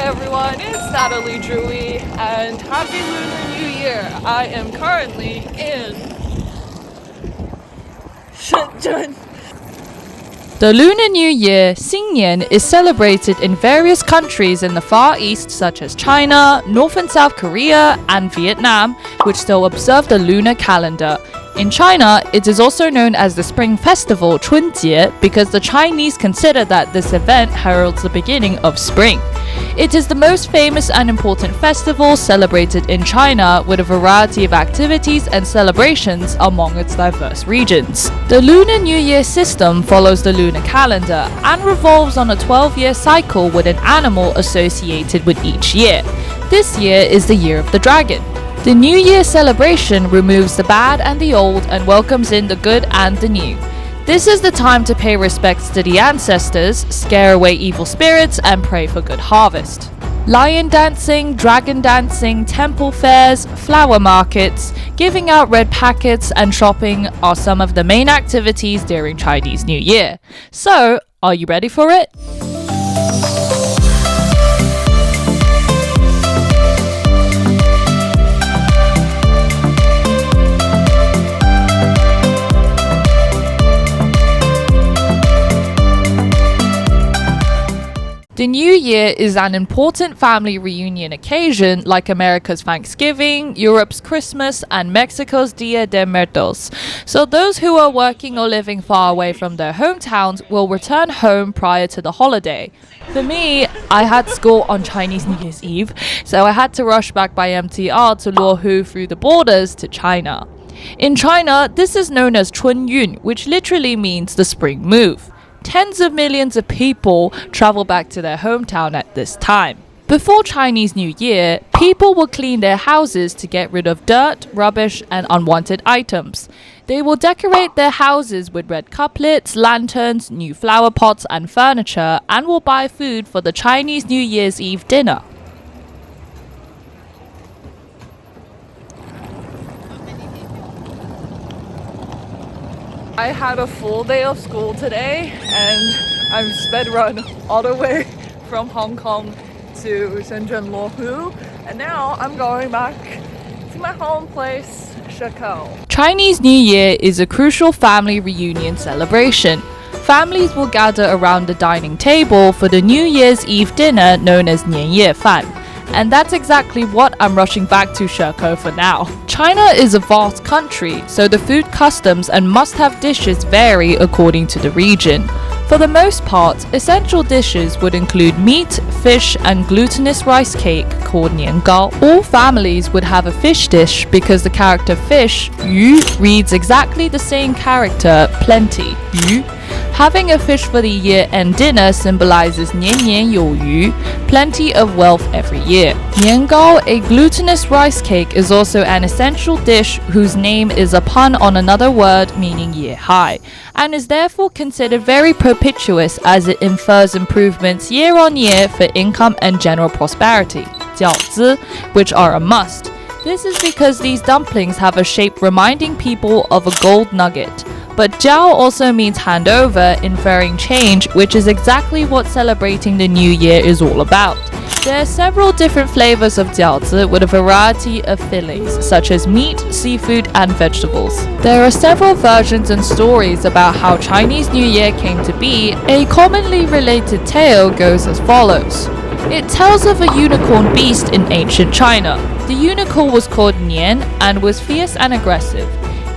everyone, it's Nataliedrewy and happy Lunar New Year. I am currently in Shenzhen. The Lunar New Year, 新年, is celebrated in various countries in the Far East such as China, North and South Korea, and Vietnam, which still observe the lunar calendar. In China, it is also known as the Spring Festival, 春节, because the Chinese consider that this event heralds the beginning of spring. It is the most famous and important festival celebrated in China, with a variety of activities and celebrations among its diverse regions. The Lunar New Year system follows the lunar calendar and revolves on a 12-year cycle with an animal associated with each year. This year is the Year of the Dragon. The New Year celebration removes the bad and the old and welcomes in the good and the new. This is the time to pay respects to the ancestors, scare away evil spirits, and pray for good harvest. Lion dancing, dragon dancing, temple fairs, flower markets, giving out red packets, and shopping are some of the main activities during Chinese New Year. So, are you ready for it? The New Year is an important family reunion occasion like America's Thanksgiving, Europe's Christmas, and Mexico's Dia de Muertos. So those who are working or living far away from their hometowns will return home prior to the holiday. For me, I had school on Chinese New Year's Eve, so I had to rush back by MTR to Luohu through the borders to China. In China, this is known as 春运, which literally means the spring move. Tens of millions of people travel back to their hometown at this time. Before Chinese New Year, people will clean their houses to get rid of dirt, rubbish, and unwanted items. They will decorate their houses with red couplets, lanterns, new flower pots, and furniture, and will buy food for the Chinese New Year's Eve dinner. I had a full day of school today and I'm sped run all the way from Hong Kong to Shenzhen Luohu, and now I'm going back to my home place, Shekou. Chinese New Year is a crucial family reunion celebration. Families will gather around the dining table for the New Year's Eve dinner known as 年夜饭. And that's exactly what I'm rushing back to Shekou for now. China is a vast country, so the food customs and must-have dishes vary according to the region. For the most part, essential dishes would include meat, fish, and glutinous rice cake called niangao. All families would have a fish dish because the character fish, yu, reads exactly the same character, plenty, yu. Having a fish for the year-end dinner symbolizes 年年有余, plenty of wealth every year. Niangao, a glutinous rice cake, is also an essential dish whose name is a pun on another word meaning year high, and is therefore considered very propitious as it infers improvements year on year for income and general prosperity, 饺子, which are a must. This is because these dumplings have a shape reminding people of a gold nugget. But jiao also means hand over, inferring change, which is exactly what celebrating the new year is all about. There are several different flavors of jiaozi with a variety of fillings, such as meat, seafood, and vegetables. There are several versions and stories about how Chinese New Year came to be. A commonly related tale goes as follows. It tells of a unicorn beast in ancient China. The unicorn was called Nian and was fierce and aggressive.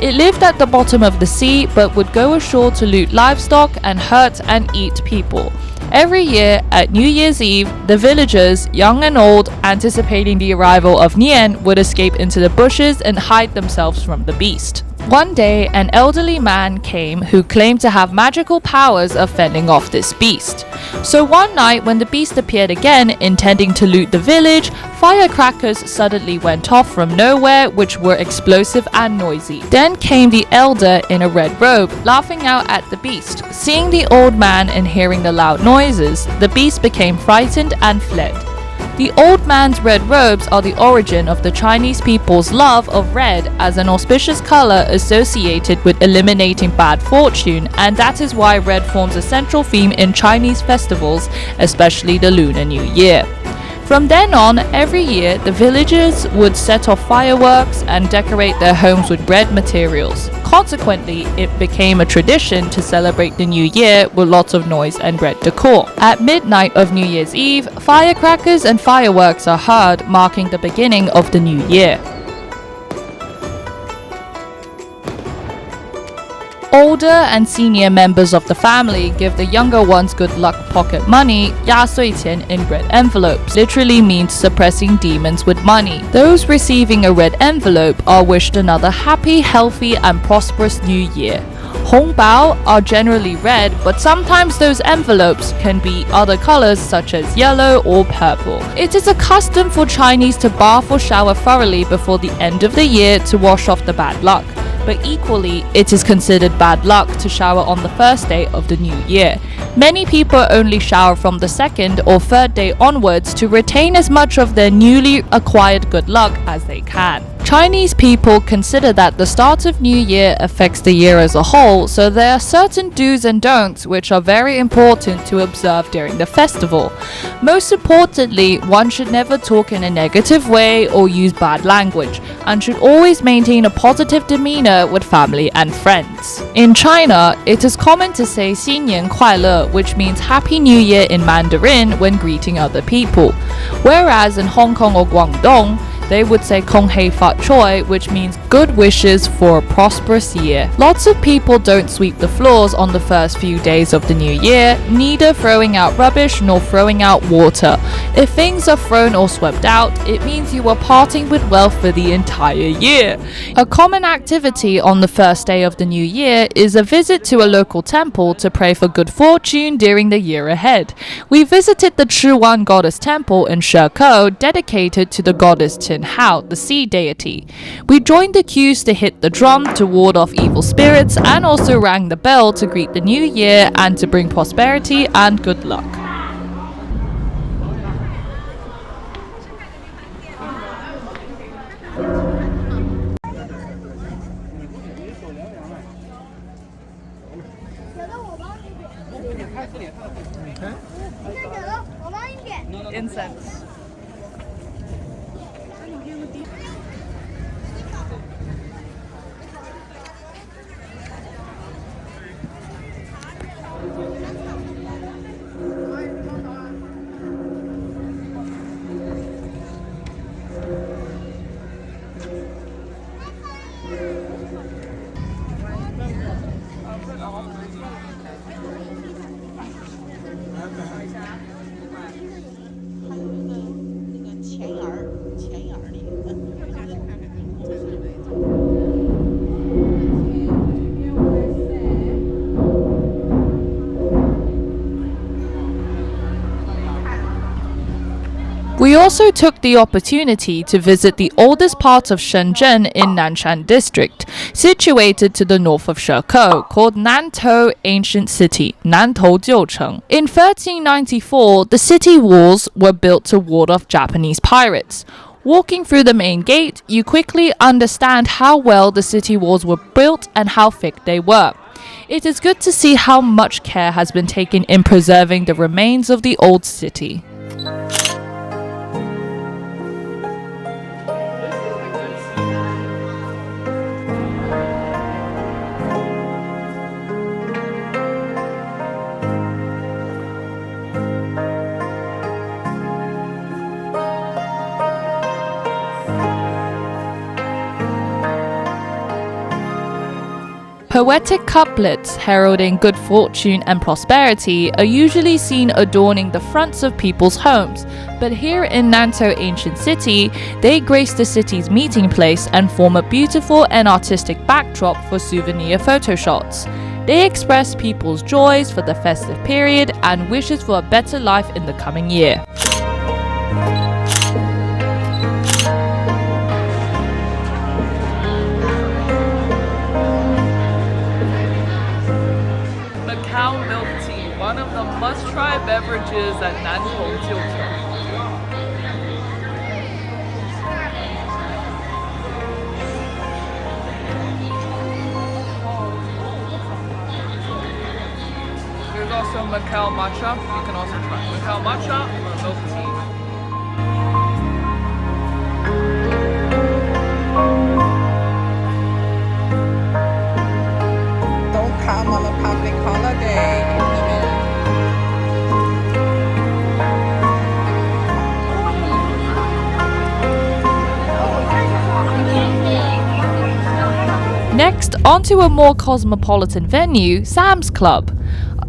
It lived at the bottom of the sea but would go ashore to loot livestock and hurt and eat people. Every year, at New Year's Eve, the villagers, young and old, anticipating the arrival of Nian, would escape into the bushes and hide themselves from the beast. One day, an elderly man came who claimed to have magical powers of fending off this beast. So one night, when the beast appeared again, intending to loot the village, firecrackers suddenly went off from nowhere, which were explosive and noisy. Then came the elder in a red robe, laughing out at the beast. Seeing the old man and hearing the loud noises, the beast became frightened and fled. The old man's red robes are the origin of the Chinese people's love of red as an auspicious color associated with eliminating bad fortune, and that is why red forms a central theme in Chinese festivals, especially the Lunar New Year. From then on, every year, the villagers would set off fireworks and decorate their homes with red materials. Consequently, it became a tradition to celebrate the new year with lots of noise and red decor. At midnight of New Year's Eve, firecrackers and fireworks are heard, marking the beginning of the new year. Older and senior members of the family give the younger ones good luck pocket money, 压岁钱, in red envelopes, literally means suppressing demons with money. Those receiving a red envelope are wished another happy, healthy and prosperous new year. 红包 are generally red, but sometimes those envelopes can be other colors such as yellow or purple. It is a custom for Chinese to bath or shower thoroughly before the end of the year to wash off the bad luck. But equally, it is considered bad luck to shower on the first day of the new year. Many people only shower from the second or third day onwards to retain as much of their newly acquired good luck as they can. Chinese people consider that the start of New Year affects the year as a whole, so there are certain do's and don'ts which are very important to observe during the festival. Most importantly, one should never talk in a negative way or use bad language, and should always maintain a positive demeanor with family and friends. In China, it is common to say 新年快乐, which means Happy New Year in Mandarin when greeting other people. Whereas in Hong Kong or Guangdong, they would say Kong Hei Fat Choi, which means good wishes for a prosperous year. Lots of people don't sweep the floors on the first few days of the new year, neither throwing out rubbish nor throwing out water. If things are thrown or swept out, it means you are parting with wealth for the entire year. A common activity on the first day of the new year is a visit to a local temple to pray for good fortune during the year ahead. We visited the Chiwan Goddess Temple in Shekou, dedicated to the goddess Hao, the sea deity. We joined the queues to hit the drum to ward off evil spirits and also rang the bell to greet the new year and to bring prosperity and good luck. Incense. We also took the opportunity to visit the oldest part of Shenzhen in Nanshan district, situated to the north of Shekou, called Nantou Ancient City, Nantou In 1394, the city walls were built to ward off Japanese pirates. Walking through the main gate, you quickly understand how well the city walls were built and how thick they were. It is good to see how much care has been taken in preserving the remains of the old city. Poetic couplets heralding good fortune and prosperity are usually seen adorning the fronts of people's homes, but here in Nantou Ancient City, they grace the city's meeting place and form a beautiful and artistic backdrop for souvenir photo shots. They express people's joys for the festive period and wishes for a better life in the coming year. Milk tea, one of the must-try beverages at Nataliedrewy. There's also Macau matcha. You can also try Macau matcha or milk tea. moved onto a more cosmopolitan venue, Sam's Club.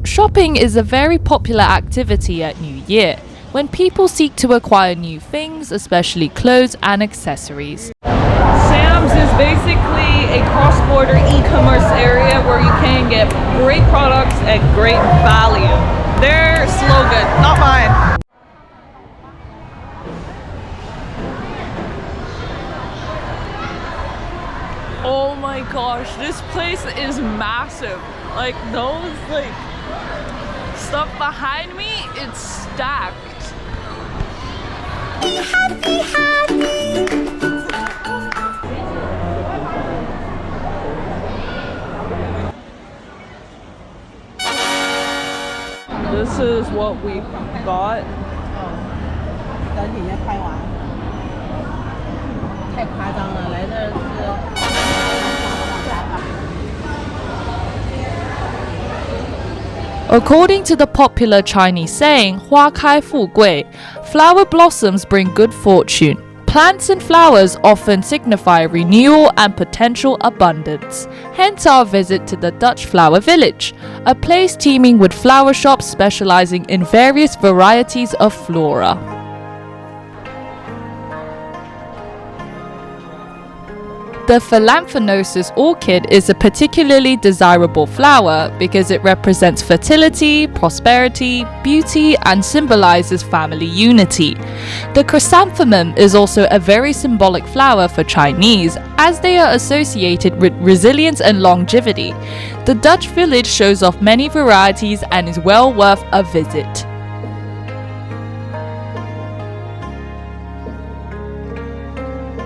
Shopping is a very popular activity at New Year, when people seek to acquire new things, especially clothes and accessories. Sam's is basically a cross-border e-commerce area where you can get great products at great value. Their slogan, not mine. Oh my gosh, this place is massive. Like those stuff behind me, it's stacked. This is what we got. According to the popular Chinese saying, 花开富贵, flower blossoms bring good fortune. Plants and flowers often signify renewal and potential abundance. Hence our visit to the Dutch Flower Village, a place teeming with flower shops specializing in various varieties of flora. The Phalamphonosus orchid is a particularly desirable flower because it represents fertility, prosperity, beauty, and symbolizes family unity. The chrysanthemum is also a very symbolic flower for Chinese, as they are associated with resilience and longevity. The Dutch village shows off many varieties and is well worth a visit.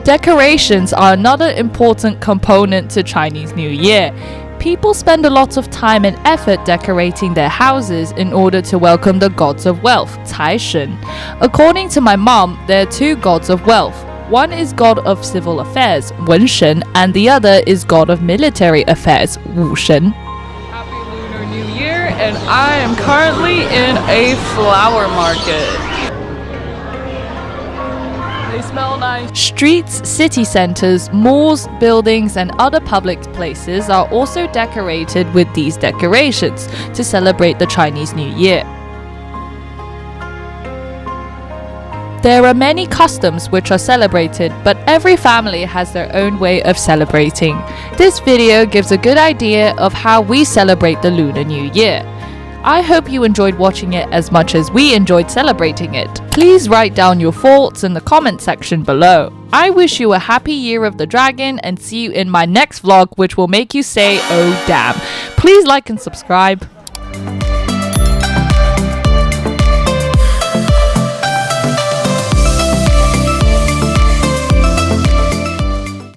Decorations are another important component to Chinese New Year. People spend a lot of time and effort decorating their houses in order to welcome the gods of wealth, 财神. According to my mom, there are two gods of wealth. One is god of civil affairs, 文神, and the other is god of military affairs, 武神. Happy Lunar New Year, and I am currently in a flower market. They smell nice. Streets, city centers, malls, buildings, and other public places are also decorated with these decorations to celebrate the Chinese New Year. There are many customs which are celebrated, but every family has their own way of celebrating. This video gives a good idea of how we celebrate the Lunar New Year. I hope you enjoyed watching it as much as we enjoyed celebrating it. Please write down your thoughts in the comment section below. I wish you a happy year of the dragon and see you in my next vlog, which will make you say, oh damn. Please like and subscribe.